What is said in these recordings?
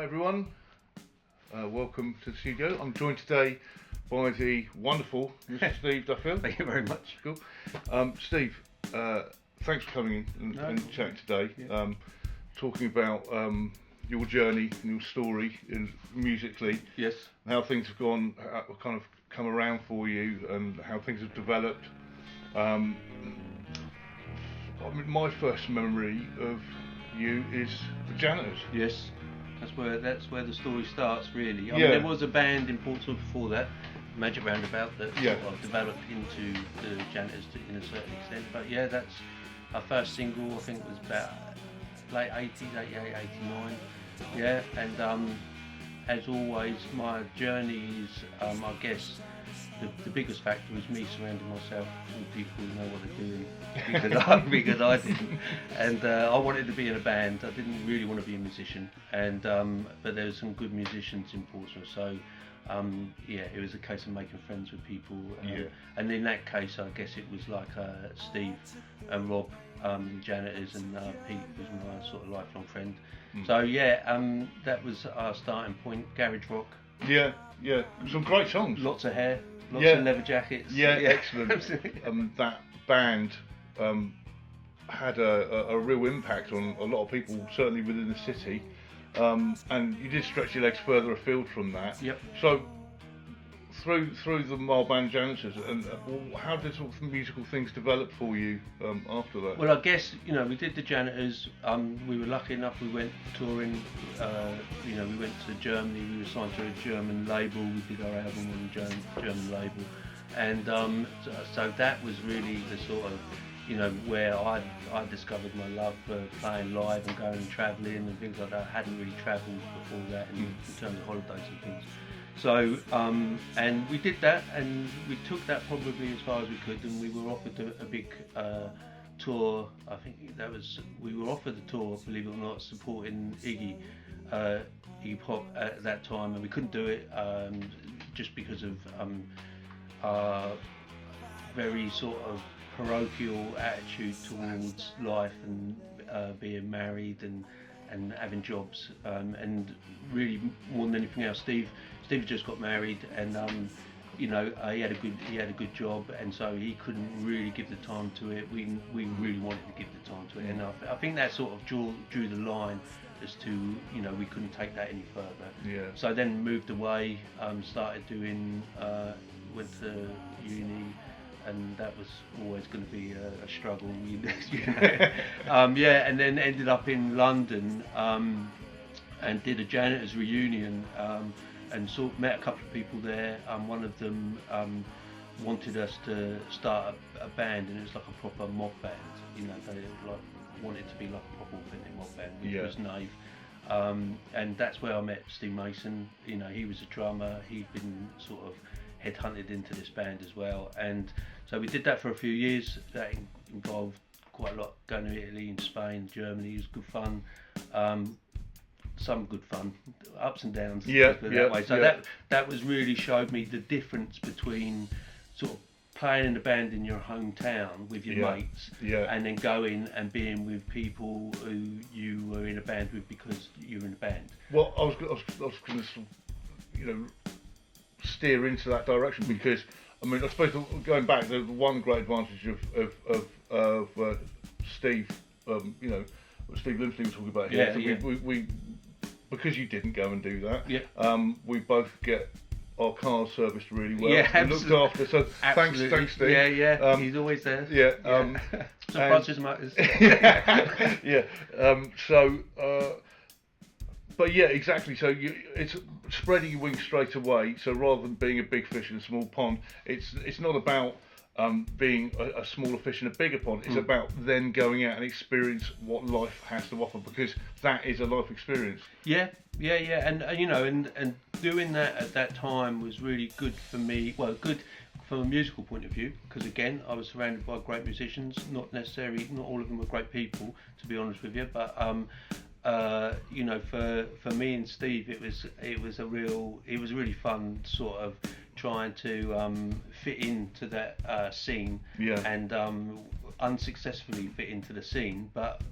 Hi everyone, welcome to the studio. I'm joined today by the wonderful Mr. Steve Duffield. Thank you very much. Cool. Steve, thanks for coming in and chatting today. Yeah. Talking about your journey and your story musically. Yes. How things have gone, kind of come around for you, and how things have developed. I mean, my first memory of you is the Janitors. Yes. That's where the story starts, really. I Yeah. mean, there was a band in Portsmouth before that, Magic Roundabout, that Yeah. sort of developed into the Janitors in a certain extent. But yeah, that's our first single. I think was about late 80s, 88, 89. Yeah, and as always, my journey is, I guess, the biggest factor was me surrounding myself with people who know what they're doing, because I didn't, and I wanted to be in a band. I didn't really want to be a musician, and but there were some good musicians in Portsmouth, so yeah, it was a case of making friends with people, and in that case, I guess it was like Steve and Rob, Janitors, and Pete was my sort of lifelong friend. So yeah, that was our starting point. Garage rock. Yeah, some great songs. Lots of hair. Lots of leather jackets. Yeah, excellent. That band had a real impact on a lot of people, certainly within the city. And you did stretch your legs further afield from that. Yep. So through the mild band Janitors, and how did sort of musical things develop for you after that? Well, I guess we did the Janitors. We were lucky enough. We went touring. We went to Germany. We were signed to a German label. We did our album on a German label, and so that was really the sort of where I discovered my love for playing live and going and travelling and things like that. I hadn't really travelled before that in terms of holidays and things. So, and we did that, and we took that probably as far as we could, and we were offered a big tour. I think we were offered a tour, believe it or not, supporting Iggy Pop at that time, and we couldn't do it just because of our very sort of parochial attitude towards life and being married and having jobs, and really more than anything else, Steve just got married, and he had a good job, and so he couldn't really give the time to it. We really wanted to give the time to it, and I think that sort of drew the line as to we couldn't take that any further. Yeah. So then moved away, started doing went to uni. And that was always going to be a struggle, and then ended up in London and did a Janitors reunion, and met a couple of people there. One of them wanted us to start a band, and it was like a proper mob band. They wanted to be like a proper authentic mob band, which was Nave. And that's where I met Steve Mason. He was a drummer. He'd been sort of headhunted into this band as well, and so we did that for a few years. That involved quite a lot, going to Italy and Spain, Germany. It was good fun, some good fun, ups and downs. That way. So that was really showed me the difference between sort of playing in a band in your hometown with your mates, and then going and being with people who you were in a band with because you were in a band. Well, I was going to steer into that direction, because I mean, I suppose going back, the one great advantage of Steve, what Steve Limsley was talking about here, we because you didn't go and do that, we both get our cars serviced really well. Yeah, we looked after. So thanks, Steve. Yeah, he's always there. Surprises matters. But yeah, exactly. So it's spreading your wings straight away. So rather than being a big fish in a small pond, it's not about being a smaller fish in a bigger pond. It's about then going out and experience what life has to offer, because that is a life experience. Yeah. And doing that at that time was really good for me. Well, good from a musical point of view, because again, I was surrounded by great musicians. Not all of them were great people, to be honest with you, but. For me and Steve, it was really fun, sort of trying to fit into that scene, and unsuccessfully fit into the scene, but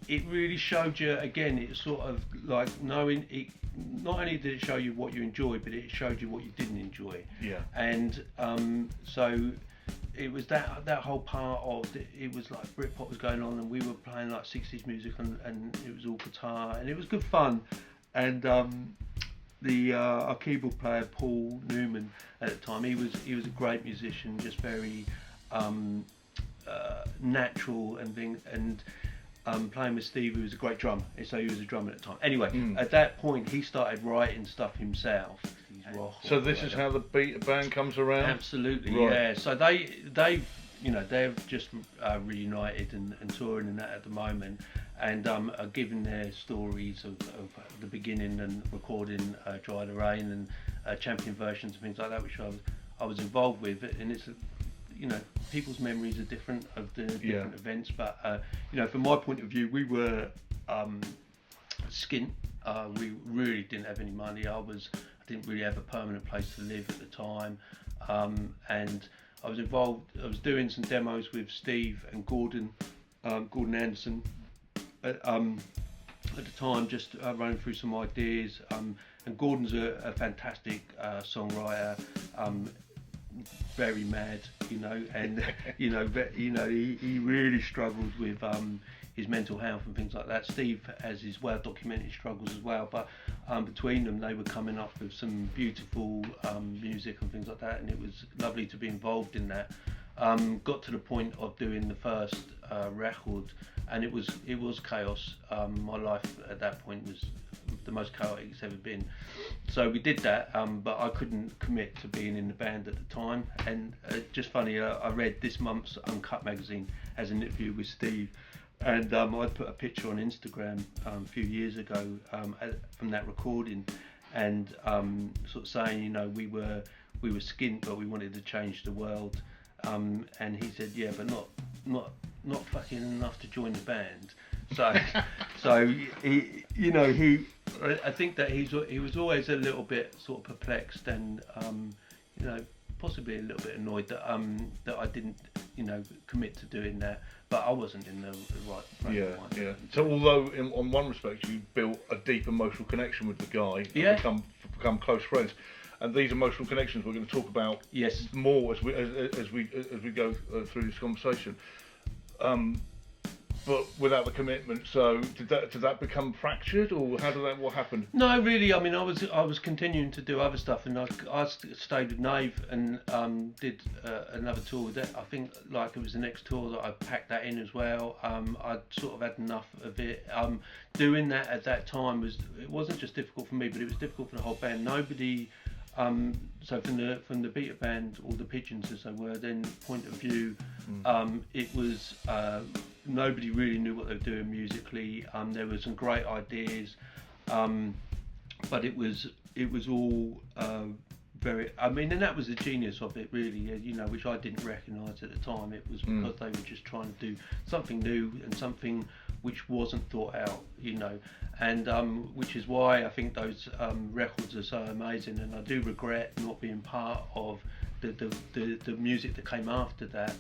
it really showed you, again, it's sort of like knowing it. Not only did it show you what you enjoyed, but it showed you what you didn't enjoy. Yeah. And so it was that whole part of it was like Britpop was going on, and we were playing like 60s music, and it was all guitar, and it was good fun. And our keyboard player Paul Newman at the time, he was a great musician, just very natural and things, and playing with Steve, who was a great drummer, so he was a drummer at the time. Anyway, at that point he started writing stuff himself. So this is how the Beta Band comes around? Absolutely, right. Yeah. So they've just reunited and touring and that at the moment, and are giving their stories of the beginning and recording Dry the Rain and champion versions and things like that, which I was involved with, and it's people's memories are different of the different events, but from my point of view, we were skint. We really didn't have any money. I didn't really have a permanent place to live at the time, and I was involved. I was doing some demos with Steve and Gordon Anderson at the time, just running through some ideas. And Gordon's a fantastic songwriter, very mad, and he really struggles with his mental health and things like that. Steve has his way of documenting struggles as well, but between them they were coming up with some beautiful music and things like that, and it was lovely to be involved in that. Got to the point of doing the first record, and it was chaos. My life at that point was the most chaotic it's ever been. So we did that, but I couldn't commit to being in the band at the time. And just funny, I read this month's Uncut magazine as an interview with Steve, and I put a picture on Instagram a few years ago from that recording, and sort of saying, we were skint, but we wanted to change the world. And he said, yeah, but not fucking enough to join the band. So he I think that he was always a little bit sort of perplexed, and possibly a little bit annoyed that I didn't commit to doing that, but I wasn't in the right frame of mind. Yeah. So although on one respect you built a deep emotional connection with the guy, and become close friends. And these emotional connections we're going to talk about more as we go through this conversation. But without the commitment, so did that become fractured, or what happened? No, really. I mean, I was continuing to do other stuff, and I stayed with Nave and did another tour with it. I think it was the next tour that I packed that in as well. I'd sort of had enough of it. Doing that at that time it wasn't just difficult for me, but it was difficult for the whole band. Nobody. So from the Beta Band, or the Pigeons as they were then, point of view, it was nobody really knew what they were doing musically. There were some great ideas, but it was all very. I mean, and that was the genius of it, really. Which I didn't recognise at the time. It was because they were just trying to do something new and something which wasn't thought out, and which is why I think those records are so amazing. And I do regret not being part of the music that came after that,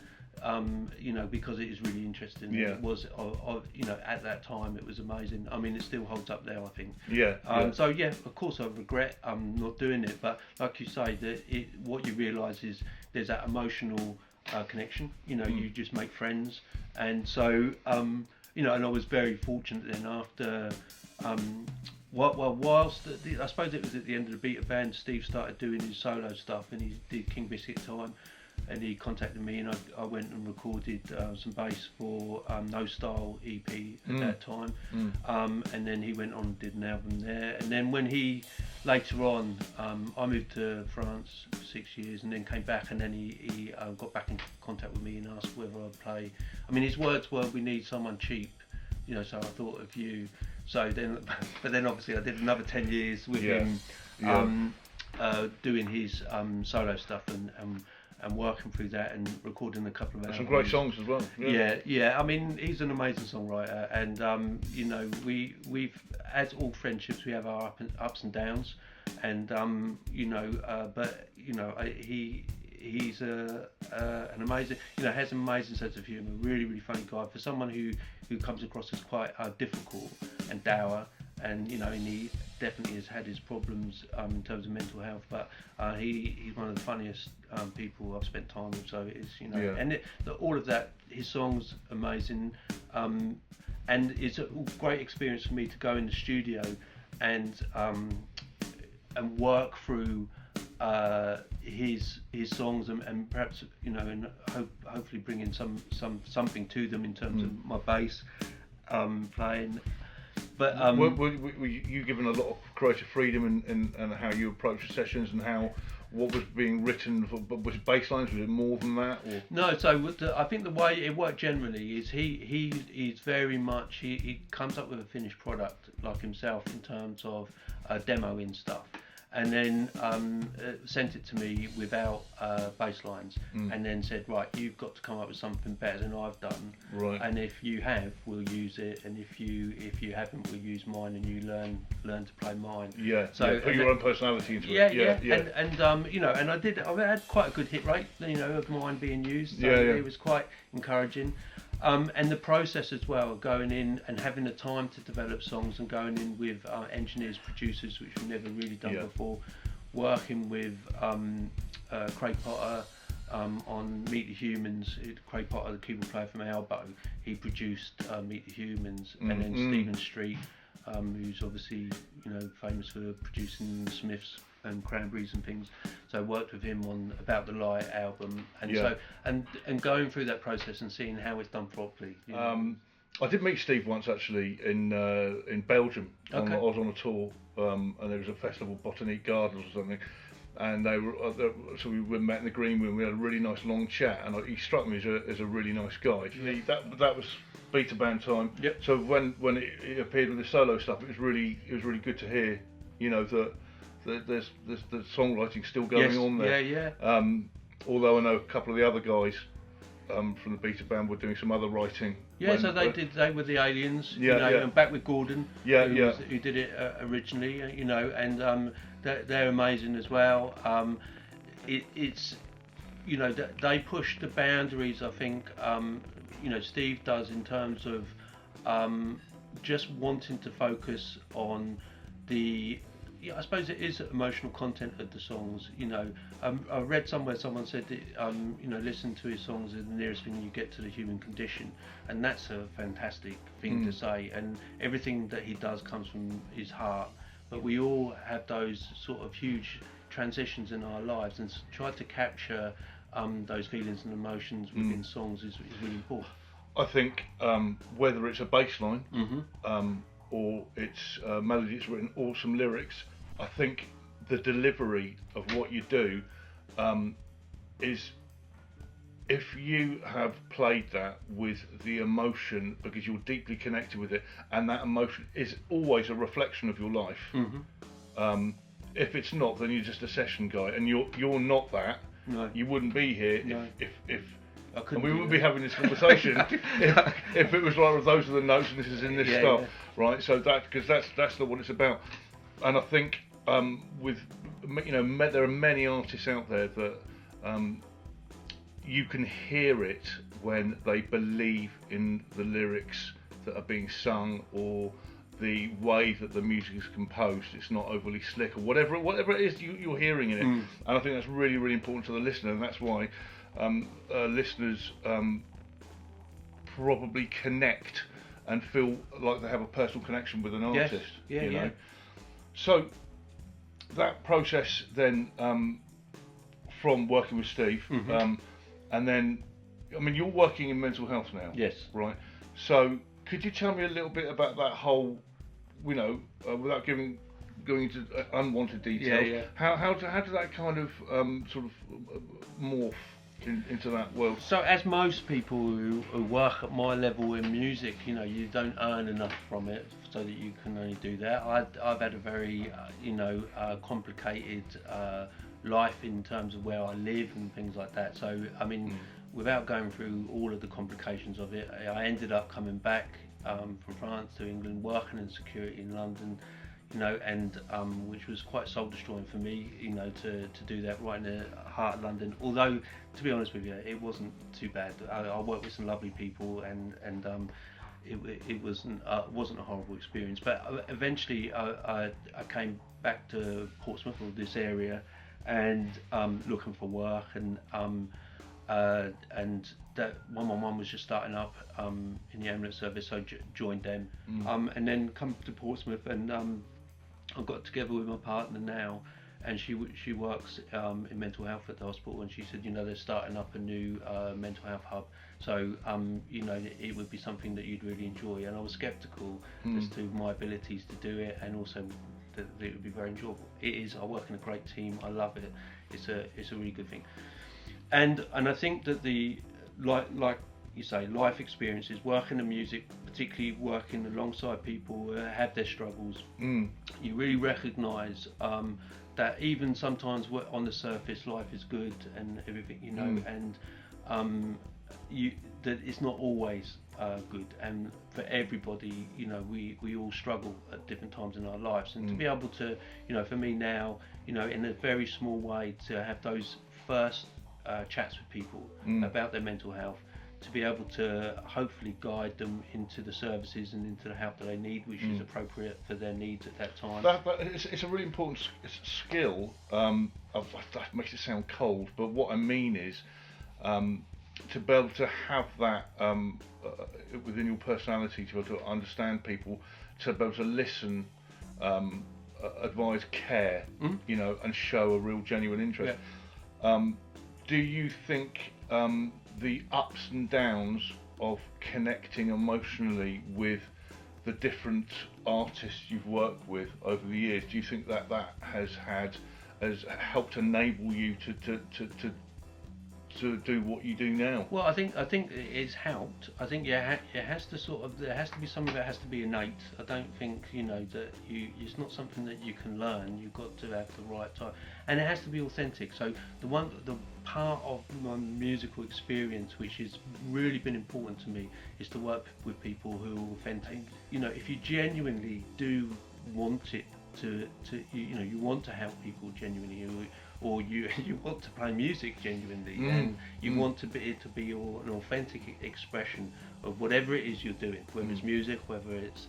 because it is really interesting. Yeah. It was, at that time it was amazing. I mean, it still holds up now, I think. Yeah. So yeah, of course I regret not doing it, but like you say, what you realise is there's that emotional connection. You just make friends, and so. And I was very fortunate then after, whilst I suppose it was at the end of the Beta Band, Steve started doing his solo stuff, and he did King Biscuit Time, and he contacted me, and I went and recorded some bass for No Style EP at that time, and then he went on and did an album there, and then when he later on, I moved to France for 6 years, and then came back, and then he got back in contact with me and asked whether I'd play. I mean, his words were, "We need someone cheap," so I thought of you. So then, but then obviously I did another 10 years with him, doing his solo stuff and working through that and recording a couple of albums. Some great songs as well. Yeah. I mean, he's an amazing songwriter, and we've, as all friendships, we have our ups and downs, and but he's an amazing, has an amazing sense of humour. Really funny guy. For someone who comes across as quite difficult and dour, and and he definitely has had his problems in terms of mental health, but he's one of the funniest people I've spent time with. So it is, and all of that, his songs amazing, and it's a great experience for me to go in the studio and work through his songs and perhaps and hopefully bring in something to them in terms of my bass playing. But were you given a lot of creative freedom and how you approach the sessions and what was being written? Was it bass lines? Was it more than that? Or? No, so I think the way it worked generally is he's very much he comes up with a finished product like himself in terms of demoing stuff, and then sent it to me without bass lines, and then said, right, you've got to come up with something better than I've done, right? And if you have, we'll use it, and if you haven't, we'll use mine, and you learn to play mine. Yeah. So put your own personality into it. Yeah. And and I had quite a good hit rate, of mine being used. So it was quite encouraging. And the process as well, going in and having the time to develop songs and going in with engineers, producers, which we've never really done before, working with Craig Potter on Meet the Humans. Craig Potter, the keyboard player from Elbow, he produced Meet the Humans, and then Stephen Street, who's obviously famous for producing the Smiths and Cranberries and things, so I worked with him on About the Light album, and so and going through that process and seeing how it's done properly. I did meet Steve once actually in Belgium. Okay. I was on a tour, and there was a festival, Botanique Gardens or something, and they were so we met in the green room. We had a really nice long chat, and he struck me as a really nice guy. That was beta band time. Yep. So when it appeared with the solo stuff, it was really good to hear, that there's the songwriting still going on there. Yeah. Although I know a couple of the other guys from the beta band were doing some other writing. Yeah, so they were the Aliens, and back with Gordon, who did it originally, and they're amazing as well. It's they push the boundaries, I think, Steve does, in terms of just wanting to focus on the, I suppose it is emotional content of the songs. I read somewhere someone said that, listen to his songs is the nearest thing you get to the human condition, and that's a fantastic thing to say. And everything that he does comes from his heart. But we all have those sort of huge transitions in our lives, and try to capture those feelings and emotions within songs is really important. I think whether it's a bass line or it's a melody that's written, or some lyrics, I think the delivery of what you do is, if you have played that with the emotion because you're deeply connected with it, and that emotion is always a reflection of your life. If it's not, then you're just a session guy, and you're not that. No. You wouldn't be here if and we wouldn't be having this conversation if it was like, those are the notes and this is in this stuff, right? So because that's not what it's about. And I think there are many artists out there that you can hear it when they believe in the lyrics that are being sung, or the way that the music is composed. It's not overly slick, or whatever it is you're hearing in it. And I think that's really, really important to the listener, and that's why listeners probably connect and feel like they have a personal connection with an artist. Yeah. So that process then, from working with Steve, and then, I mean, you're working in mental health now. Yes. Right. So could you tell me a little bit about that whole, without going into unwanted details? How did that kind of sort of morph into that world? So, as most people who work at my level in music, you don't earn enough from it so that you can only do that. I've had a very, complicated life in terms of where I live and things like that. So, I mean, without going through all of the complications of it, I ended up coming back from France to England, working in security in London, and which was quite soul destroying for me, to do that right in the heart of London. Although, to be honest with you, it wasn't too bad. I worked with some lovely people, and it wasn't a horrible experience. But eventually, I came back to Portsmouth, or this area, and looking for work, and that 111 was just starting up in the ambulance service, so joined them, and then come to Portsmouth, and I got together with my partner now, and she works in mental health at the hospital, and she said, they're starting up a new mental health hub, so it would be something that you'd really enjoy. And I was sceptical as to my abilities to do it, and also that it would be very enjoyable. It is. I work in a great team. I love it. It's a really good thing. And I think that the like you say, life experiences, working in music, particularly working alongside people who have their struggles, you really recognise that even sometimes on the surface life is good and everything, and that it's not always good, and for everybody, we all struggle at different times in our lives, and to be able to, for me now, in a very small way, to have those first chats with people about their mental health, to be able to hopefully guide them into the services and into the help that they need, which is appropriate for their needs at that time. It's a really important skill. That makes it sound cold, but what I mean is to be able to have that within your personality, to be able to understand people, to be able to listen, advise, care, and show a real genuine interest. Yeah. Do you think the ups and downs of connecting emotionally with the different artists you've worked with over the years, do you think that has helped enable you to do what you do now? Well, I think it's helped. I think it has to there has to be something that has to be innate. I don't think that it's not something that you can learn. You've got to have the right time, and it has to be authentic. So the part of my musical experience which has really been important to me is to work with people who are authentic. If you genuinely do want it to you want to help people genuinely, or you want to play music genuinely, and you want to be an authentic expression of whatever it is you're doing, whether it's music, whether it's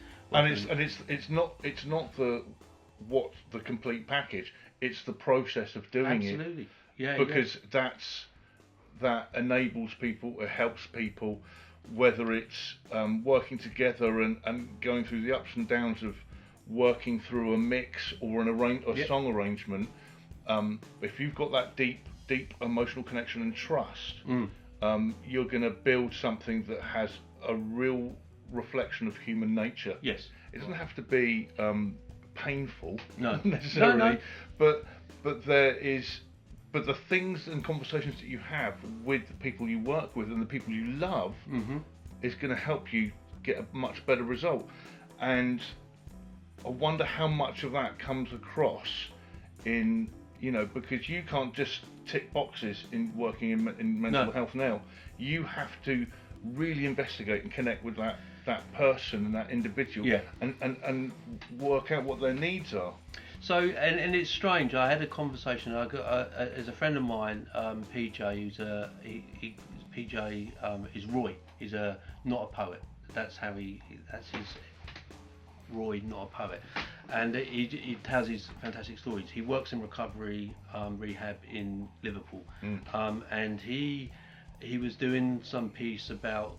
it's not the complete package. It's the process of doing it. Absolutely, yeah. Because that enables people, it helps people, whether it's working together and going through the ups and downs of working through a mix or a song arrangement. If you've got that deep emotional connection and trust, you're going to build something that has a real reflection of human nature. Yes. It doesn't have to be painful, no, necessarily, no. But the things and conversations that you have with the people you work with and the people you love is going to help you get a much better result. And I wonder how much of that comes across in, because you can't just tick boxes in working in mental health now. You have to really investigate and connect with that person and that individual, and work out what their needs are. So, and it's strange. I had a conversation. I got as a friend of mine, PJ, PJ is Roy. He's not a poet. That's his Roy, not a poet. And he tells his fantastic stories. He works in recovery rehab in Liverpool, and he was doing some piece about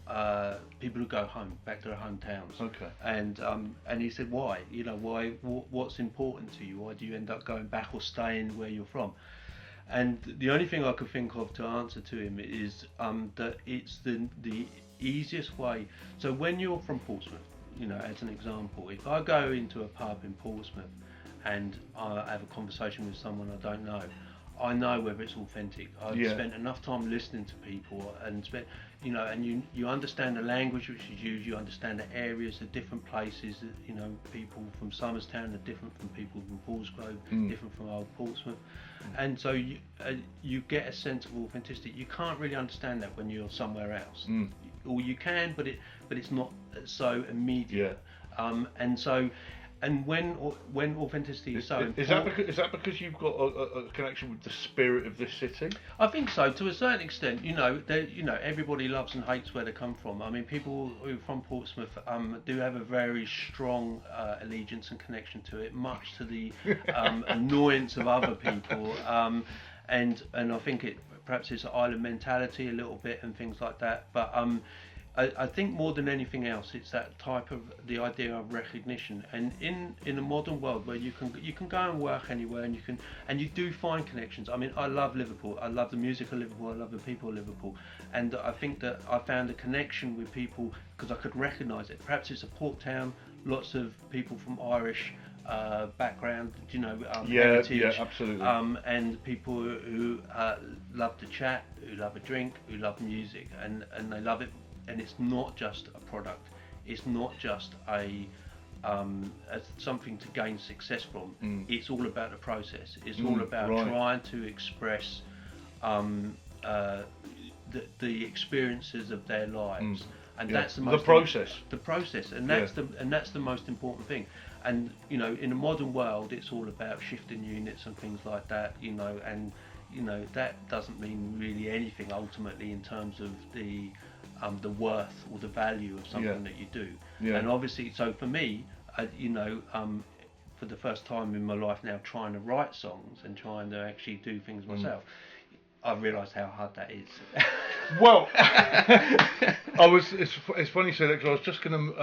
people who go home, back to their hometowns. Okay. And he said, why? What's important to you? Why do you end up going back or staying where you're from? And the only thing I could think of to answer to him is that it's the easiest way. So when you're from Portsmouth, as an example, if I go into a pub in Portsmouth and I have a conversation with someone I don't know, I know whether it's authentic. I've spent enough time listening to people and and you understand the language which is used, you understand the areas, the different places, people from Somerstown are different from people from Paulsgrove, different from Old Portsmouth. And so you get a sense of authenticity. You can't really understand that when you're somewhere else. Or you can, but it's not so immediate. And so when authenticity is so is that because you've got a connection with the spirit of this city? I think so, to a certain extent. Everybody loves and hates where they come from. I mean, people who are from Portsmouth do have a very strong allegiance and connection to it, much to the annoyance of other people. And I think perhaps it's an island mentality a little bit and things like that. But I think more than anything else, it's that type of the idea of recognition. And in a modern world where you can go and work anywhere, and you do find connections. I mean, I love Liverpool. I love the music of Liverpool. I love the people of Liverpool. And I think that I found a connection with people because I could recognise it. Perhaps it's a port town. Lots of people from Irish background, heritage. Yeah, absolutely. And people who love to chat, who love a drink, who love music, and they love it. And it's not just a product. It's not just something to gain success from. It's all about the process. It's all about trying to express the experiences of their lives, and that's the process. The process, and that's the most important thing. And in a modern world, it's all about shifting units and things like that. And that doesn't mean really anything ultimately in terms of the worth or the value of something that you do. And obviously, so for me, for the first time in my life now, trying to write songs and trying to actually do things myself, I've realised how hard that is. Well, it's funny you say that, because I was just gonna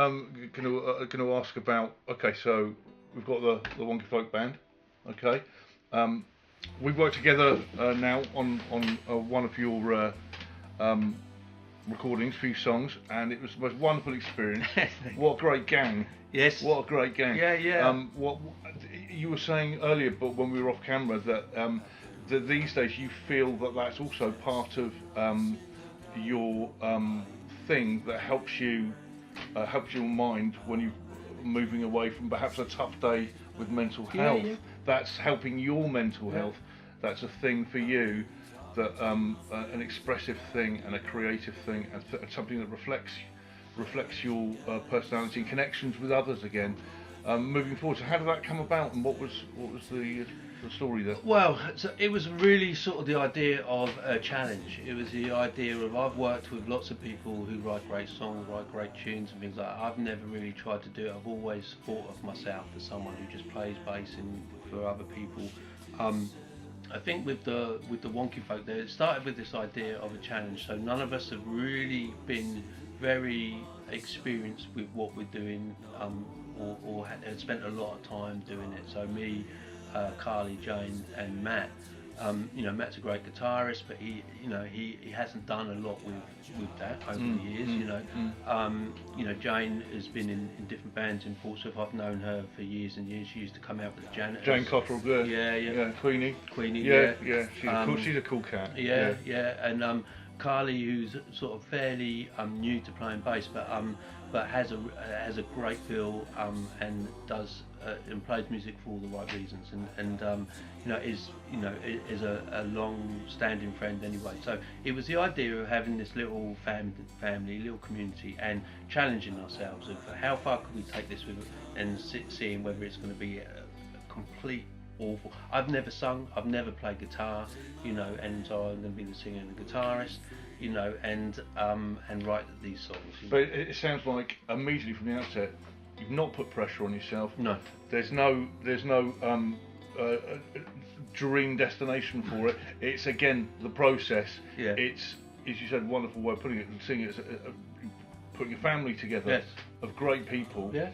ask about. Okay, so we've got the Wonky Folk Band. Okay, we've worked together now on one of your recordings, few songs, and it was the most wonderful experience. What a great gang! Yes. What a great gang! Yeah. What you were saying earlier, but when we were off camera, that these days you feel that that's also part of your thing that helps your mind when you're moving away from perhaps a tough day with mental health. Yeah. That's helping your mental health. That's a thing for you. That an expressive thing and a creative thing, and something that reflects your personality and connections with others again, moving forward. So how did that come about, and what was the story there? Well, so it was really sort of the idea of a challenge. It was the idea of, I've worked with lots of people who write great songs, write great tunes and things like that. I've never really tried to do it. I've always thought of myself as someone who just plays bass for other people. I think with the Wonky Folk there, it started with this idea of a challenge. So none of us have really been very experienced with what we're doing, or had spent a lot of time doing it. So me, Carly, Jane, and Matt. Matt's a great guitarist, but he hasn't done a lot with that over the years. Jane has been in different bands in Portsmouth. I've known her for years and years. She used to come out with the Janitors. Jane Cottrell, good. Yeah. Queenie. Yeah. She's a cool cat. Yeah. And Carly, who's sort of fairly new to playing bass, but has a great feel and does and plays music for all the right reasons, and is a long-standing friend anyway. So it was the idea of having this little family, little community, and challenging ourselves of how far could we take this with, and seeing whether it's going to be a complete awful. I've never sung, I've never played guitar, and so I'm going to be the singer and the guitarist, and write these songs. But it sounds like immediately from the outset, you've not put pressure on yourself. No. There's no dream destination for it. It's again the process. Yeah. It's, as you said, a wonderful way of putting it, and seeing it as putting a family together. Yes. Of great people. Yeah.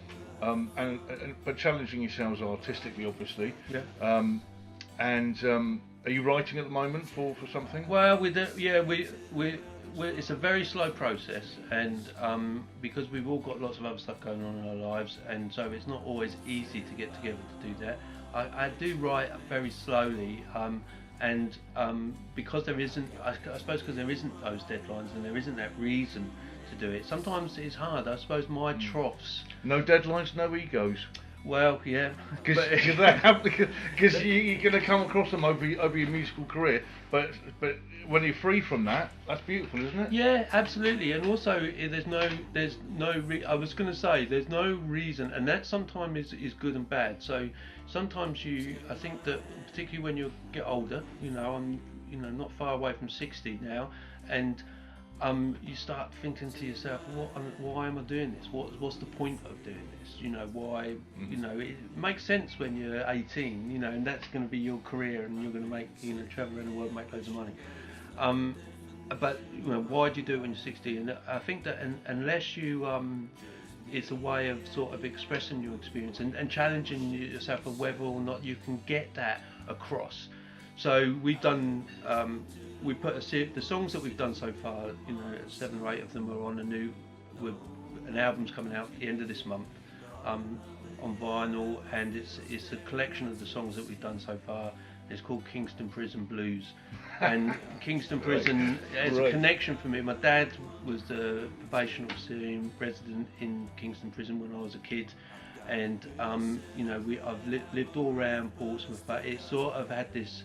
But challenging yourselves artistically, obviously. Yeah. Are you writing at the moment for something? Well, it's a very slow process, and because we've all got lots of other stuff going on in our lives, and so it's not always easy to get together to do that. I do write very slowly, and because there isn't, I suppose, because there isn't those deadlines and there isn't that reason to do it. Sometimes it's hard. I suppose my troughs. No deadlines, no egos. Well, yeah. Because you're going to come across them over your musical career, but when you're free from that, that's beautiful, isn't it? Yeah, absolutely. And also, I was going to say, there's no reason, and that sometimes is good and bad. So sometimes I think that particularly when you get older, I'm not far away from 60 now, and you start thinking to yourself, why am I doing this? What's the point of doing this? Why? It makes sense when you're 18, and that's going to be your career, and you're going to make, travel around the world, make loads of money. But why do you do it when you're 60? And I think that unless you, it's a way of sort of expressing your experience and challenging yourself of whether or not you can get that across. So we've done. We put the songs that we've done so far, 7 or 8 of them are on an album's coming out at the end of this month, on vinyl, and it's a collection of the songs that we've done so far. It's called Kingston Prison Blues, and Kingston Prison has a connection for me. My dad was the probation officer resident in Kingston Prison when I was a kid, and I've lived all around Portsmouth, but it sort of had this.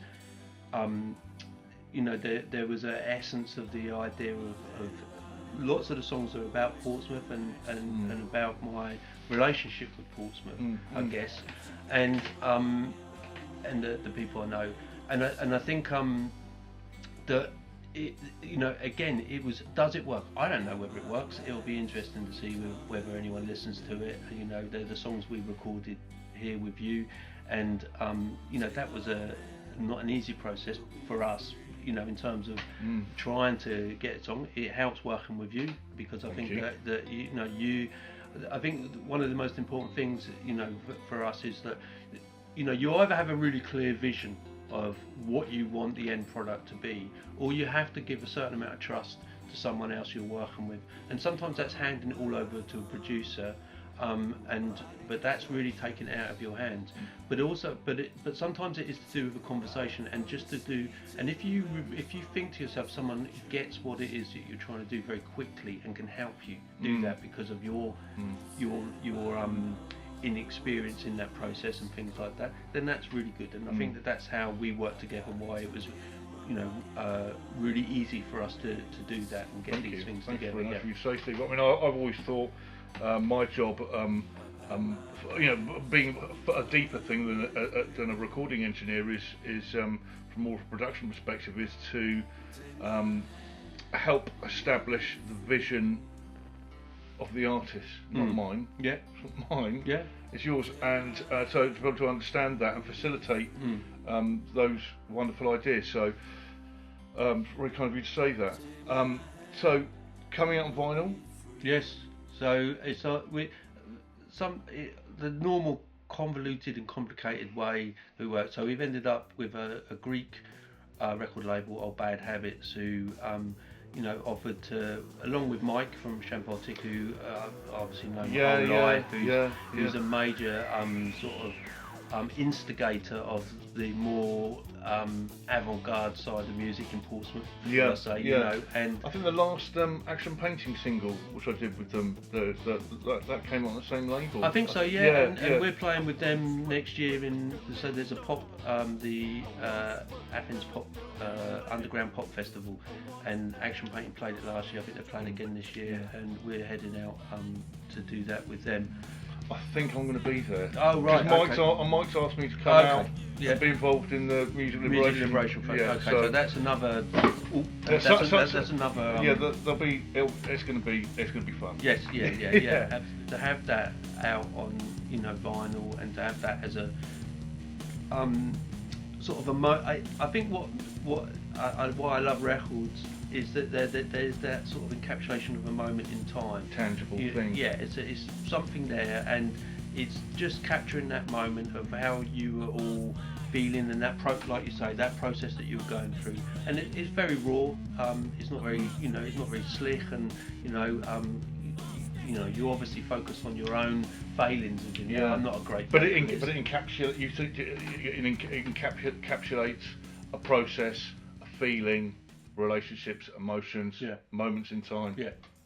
There was an essence of the idea of lots of the songs are about Portsmouth and about my relationship with Portsmouth, I guess, and the people I know, and I think that again, it was, does it work? I don't know whether it works. It'll be interesting to see whether anyone listens to it. They're the songs we recorded here with you, and that was not an easy process for us. In terms of trying to get a song, it helps working with you, because I think that I think one of the most important things, for us is that, you either have a really clear vision of what you want the end product to be, or you have to give a certain amount of trust to someone else you're working with, and sometimes that's handing it all over to a producer. But that's really taken it out of your hands. But sometimes it is to do with a conversation, and just to do. And if you think to yourself, someone gets what it is that you're trying to do very quickly and can help you do that because of your inexperience in that process and things like that, then that's really good. And I think that's how we work together. Why it was, really easy for us to do that and get these things together. Thanks very much for you say, Steve. I mean, I've always thought. My job, being a deeper thing than a recording engineer is from more of a production perspective, is to help establish the vision of the artist, not mine. Yeah. It's not mine. Yeah. It's yours, and so to be able to understand that and facilitate those wonderful ideas. So, very kind of you to say that. So, coming out on vinyl. Yes. So it's the normal convoluted and complicated way we work. So we've ended up with a Greek record label, Old Bad Habits, who offered to, along with Mike from Champotic, who obviously know my whole life, who's a major instigator of the more avant-garde side of music in Portsmouth, and I think the last Action Painting single, which I did with them, that came on the same label. I think so, and we're playing with them next year so there's a pop, the Athens Pop Underground Pop Festival, and Action Painting played it last year. I think they're playing again this year, and we're heading out to do that with them. I think I'm going to be there. Oh right. Mike's asked me to come out and be involved in the Music Liberation Fund. So that's another. That's another. There'll be. It's going to be fun. Yes. Yeah. To have that out on vinyl, and to have that as a sort of I think why I love records is that there's that sort of encapsulation of a moment in time. Tangible thing. Yeah, it's something there, and it's just capturing that moment of how you were all feeling, and that like you say, that process that you were going through, and it's very raw. It's not very it's not very slick, and you obviously focus on your own failings. I'm not a great. But it encapsulates a process, a feeling, relationships, emotions, moments in time,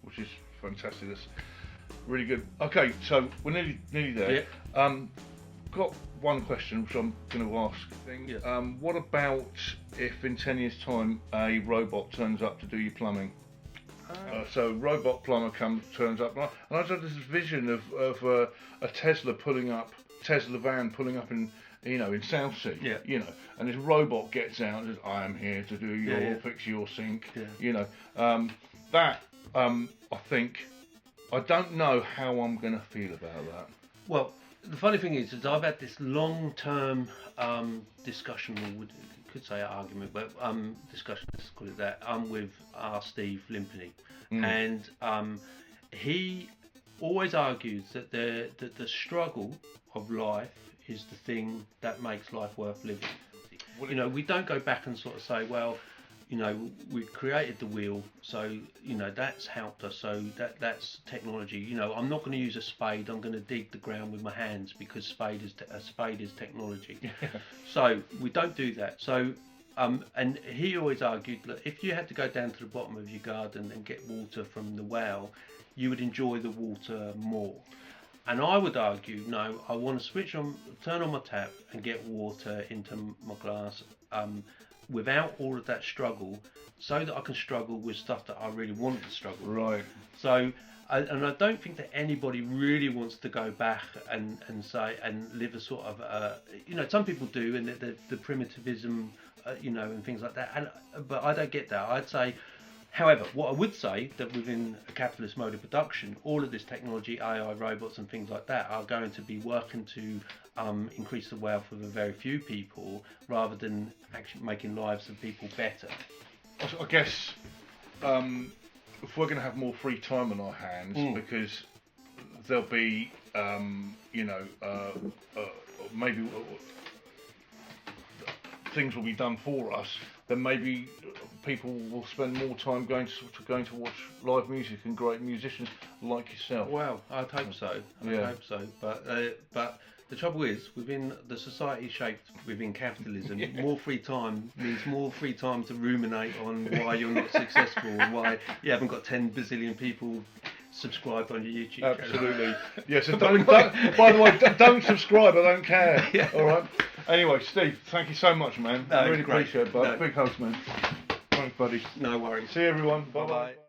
which is fantastic. Really good. Okay, so we're nearly there. Yeah. Got one question which I'm going to ask. Yeah. What about if in 10 years' time a robot turns up to do your plumbing? So robot plumber turns up, and I just had this vision of a Tesla van pulling up in Southsea, Yeah. and this robot gets out and says, "I am here to do fix your sink," I think, I don't know how I'm going to feel about that. Well, the funny thing is I've had this long-term discussion, or could say argument, but discussion, let's call it that, with Steve Limpany, and he always argues that the struggle of life is the thing that makes life worth living. We don't go back and sort of say, well, we created the wheel, so that's helped us, so that's technology. I'm not going to use a spade, I'm going to dig the ground with my hands, because a spade is technology. So we don't do that. So and he always argued that if you had to go down to the bottom of your garden and get water from the well, you would enjoy the water more. And I would argue, no, I want to turn on my tap and get water into my glass without all of that struggle, so that I can struggle with stuff that I really want to struggle with. Right. So, and I don't think that anybody really wants to go back and say and live a sort of some people do, and the primitivism, and things like that. But I don't get that. I'd say, however, what I would say, that within a capitalist mode of production, all of this technology, AI, robots and things like that, are going to be working to increase the wealth of a very few people, rather than actually making lives of people better. I guess if we're going to have more free time on our hands, because there'll be, maybe things will be done for us, then maybe people will spend more time going to watch live music and great musicians like yourself. Well, I'd hope so. I'd hope so. But the trouble is, within the society shaped within capitalism, more free time means more free time to ruminate on why you're not successful and why you haven't got 10 bazillion people subscribed on your YouTube channel. Absolutely. Yeah, so don't, by the way, don't subscribe, I don't care. Yeah. All right. Anyway, Steve, thank you so much, man. No, I really great. appreciate it, bud. Big hugs, man. Thanks, buddy. No worries. See you, everyone. Bye-bye.